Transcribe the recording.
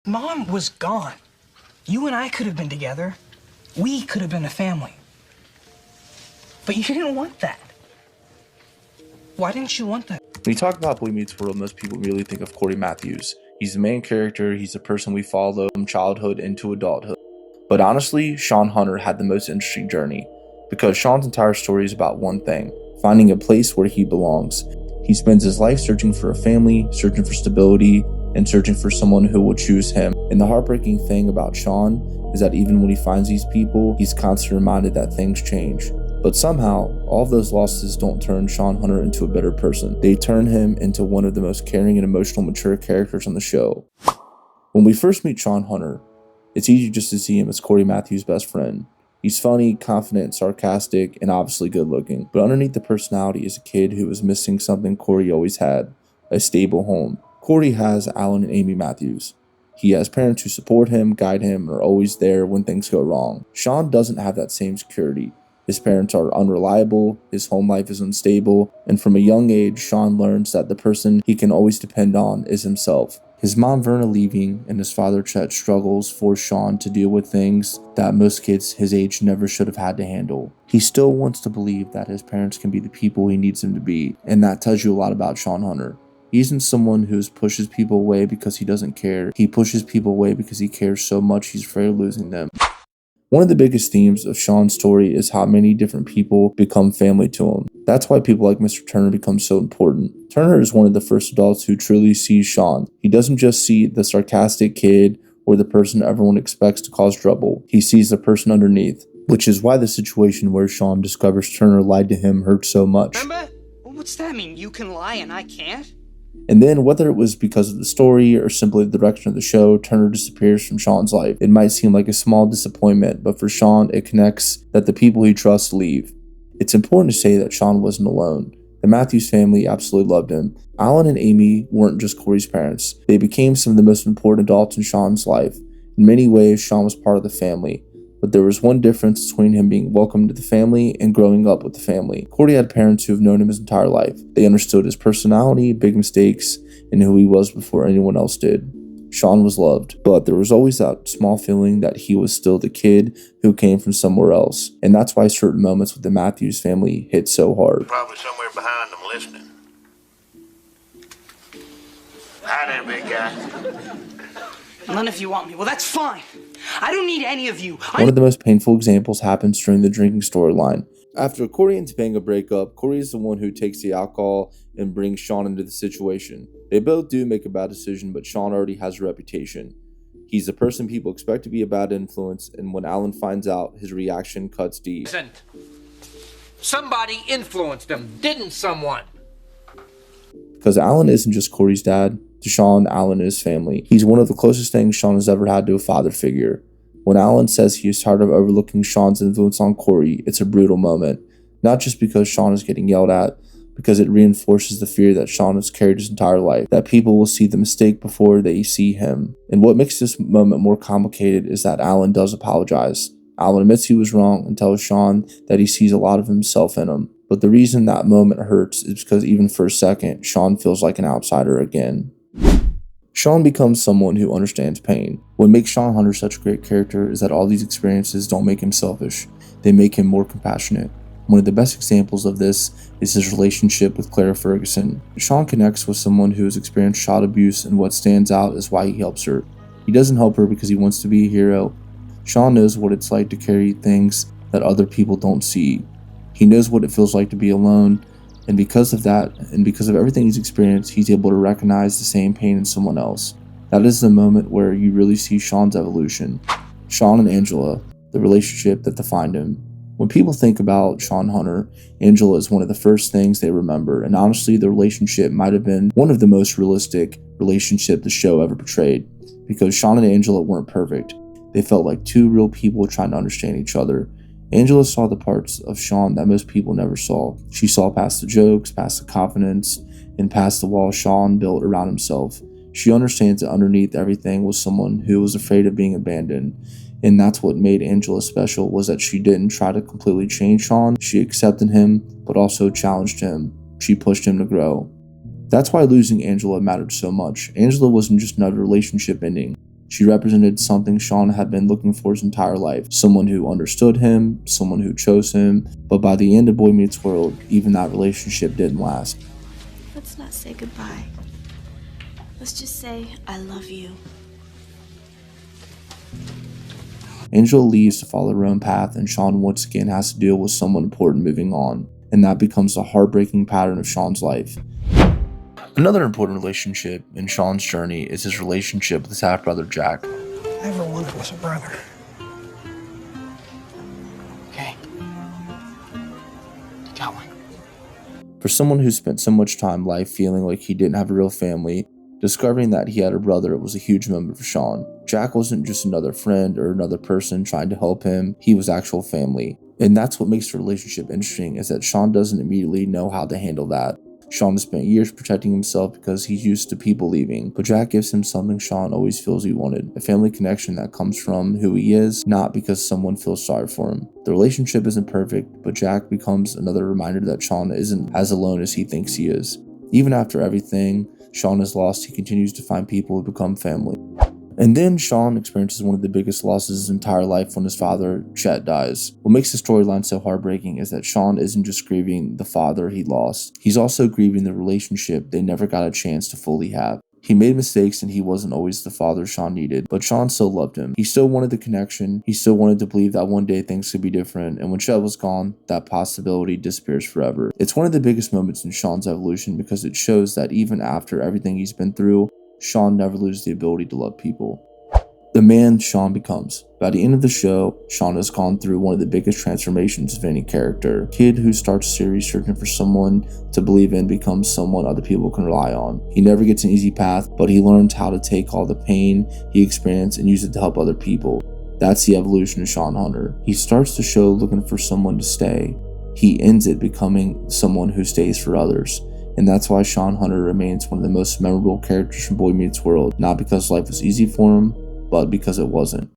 Mom was gone. You and I could have been together. We could have been a family. But you didn't want that. Why didn't you want that? When you talk about Boy Meets World, most people really think of Cory Matthews. He's the main character, he's the person we follow from childhood into adulthood. But honestly, Shawn Hunter had the most interesting journey, because Shawn's entire story is about one thing: finding a place where he belongs. He spends his life searching for a family, searching for stability, and searching for someone who will choose him. And the heartbreaking thing about Shawn is that even when he finds these people, he's constantly reminded that things change. But somehow, all of those losses don't turn Shawn Hunter into a better person. They turn him into one of the most caring and emotional, mature characters on the show. When we first meet Shawn Hunter, it's easy just to see him as Cory Matthews' best friend. He's funny, confident, sarcastic, and obviously good looking. But underneath the personality is a kid who was missing something Cory always had: a stable home. Cory has Alan and Amy Matthews. He has parents who support him, guide him, and are always there when things go wrong. Shawn doesn't have that same security. His parents are unreliable, his home life is unstable, and from a young age, Shawn learns that the person he can always depend on is himself. His mom Verna leaving and his father Chet's struggles force Shawn to deal with things that most kids his age never should have had to handle. He still wants to believe that his parents can be the people he needs them to be, and that tells you a lot about Shawn Hunter. He isn't someone who pushes people away because he doesn't care. He pushes people away because he cares so much he's afraid of losing them. One of the biggest themes of Shawn's story is how many different people become family to him. That's why people like Mr. Turner become so important. Turner is one of the first adults who truly sees Shawn. He doesn't just see the sarcastic kid or the person everyone expects to cause trouble. He sees the person underneath, which is why the situation where Shawn discovers Turner lied to him hurts so much. Remember? What's that mean? You can lie and I can't? And then, whether it was because of the story or simply the direction of the show, Turner disappears from Shawn's life. It might seem like a small disappointment, but for Shawn, it connects that the people he trusts leave. It's important to say that Shawn wasn't alone. The Matthews family absolutely loved him. Alan and Amy weren't just Cory's parents. They became some of the most important adults in Shawn's life. In many ways, Shawn was part of the family. But there was one difference between him being welcomed to the family and growing up with the family. Cory had parents who have known him his entire life. They understood his personality, big mistakes, and who he was before anyone else did. Shawn was loved, but there was always that small feeling that he was still the kid who came from somewhere else. And that's why certain moments with the Matthews family hit so hard. Probably somewhere behind them listening. Hi there, big guy. None of you want me. Well, that's fine. I don't need any of you. One of the most painful examples happens during the drinking storyline. After Cory and Topanga break up, Cory is the one who takes the alcohol and brings Shawn into the situation. They both do make a bad decision, but Shawn already has a reputation. He's the person people expect to be a bad influence, and when Alan finds out, his reaction cuts deep. Listen, somebody influenced him, didn't someone? Because Alan isn't just Cory's dad. To Shawn, Alan is family. He's one of the closest things Shawn has ever had to a father figure. When Alan says he is tired of overlooking Shawn's influence on Cory, it's a brutal moment. Not just because Shawn is getting yelled at, because it reinforces the fear that Shawn has carried his entire life, that people will see the mistake before they see him. And what makes this moment more complicated is that Alan does apologize. Alan admits he was wrong and tells Shawn that he sees a lot of himself in him. But the reason that moment hurts is because even for a second, Shawn feels like an outsider again. Shawn becomes someone who understands pain. What makes Shawn Hunter such a great character is that all these experiences don't make him selfish. They make him more compassionate. One of the best examples of this is his relationship with Clara Ferguson. Shawn connects with someone who has experienced child abuse, and what stands out is why he helps her. He doesn't help her because he wants to be a hero. Shawn knows what it's like to carry things that other people don't see. He knows what it feels like to be alone. And because of that, and because of everything he's experienced, he's able to recognize the same pain in someone else. That is the moment where you really see Shawn's evolution. Shawn and Angela, the relationship that defined him. When people think about Shawn Hunter, Angela is one of the first things they remember, and honestly, the relationship might have been one of the most realistic relationships the show ever portrayed, because Shawn and Angela weren't perfect. They felt like two real people trying to understand each other. Angela saw the parts of Shawn that most people never saw. She saw past the jokes, past the confidence, and past the wall Shawn built around himself. She understands that underneath everything was someone who was afraid of being abandoned. And that's what made Angela special, was that she didn't try to completely change Shawn. She accepted him, but also challenged him. She pushed him to grow. That's why losing Angela mattered so much. Angela wasn't just another relationship ending. She represented something Shawn had been looking for his entire life. Someone who understood him, someone who chose him. But by the end of Boy Meets World, even that relationship didn't last. Let's not say goodbye. Let's just say, I love you. Angela leaves to follow her own path, and Shawn once again has to deal with someone important moving on. And that becomes the heartbreaking pattern of Shawn's life. Another important relationship in Shawn's journey is his relationship with his half-brother Jack. All I ever wanted was a brother. Okay. Got one. For someone who spent so much time life feeling like he didn't have a real family, discovering that he had a brother was a huge moment for Shawn. Jack wasn't just another friend or another person trying to help him, he was actual family. And that's what makes the relationship interesting, is that Shawn doesn't immediately know how to handle that. Shawn has spent years protecting himself because he's used to people leaving, but Jack gives him something Shawn always feels he wanted, a family connection that comes from who he is, not because someone feels sorry for him. The relationship isn't perfect, but Jack becomes another reminder that Shawn isn't as alone as he thinks he is. Even after everything Shawn has lost, he continues to find people who become family. And then Shawn experiences one of the biggest losses of his entire life when his father, Chet, dies. What makes the storyline so heartbreaking is that Shawn isn't just grieving the father he lost, he's also grieving the relationship they never got a chance to fully have. He made mistakes and he wasn't always the father Shawn needed, but Shawn still loved him. He still wanted the connection, he still wanted to believe that one day things could be different, and when Chet was gone, that possibility disappears forever. It's one of the biggest moments in Shawn's evolution because it shows that even after everything he's been through, Shawn never loses the ability to love people. The man Shawn becomes. By the end of the show, Shawn has gone through one of the biggest transformations of any character. A kid who starts a series searching for someone to believe in becomes someone other people can rely on. He never gets an easy path, but he learns how to take all the pain he experienced and use it to help other people. That's the evolution of Shawn Hunter. He starts the show looking for someone to stay. He ends it becoming someone who stays for others. And that's why Shawn Hunter remains one of the most memorable characters from Boy Meets World, not because life was easy for him, but because it wasn't.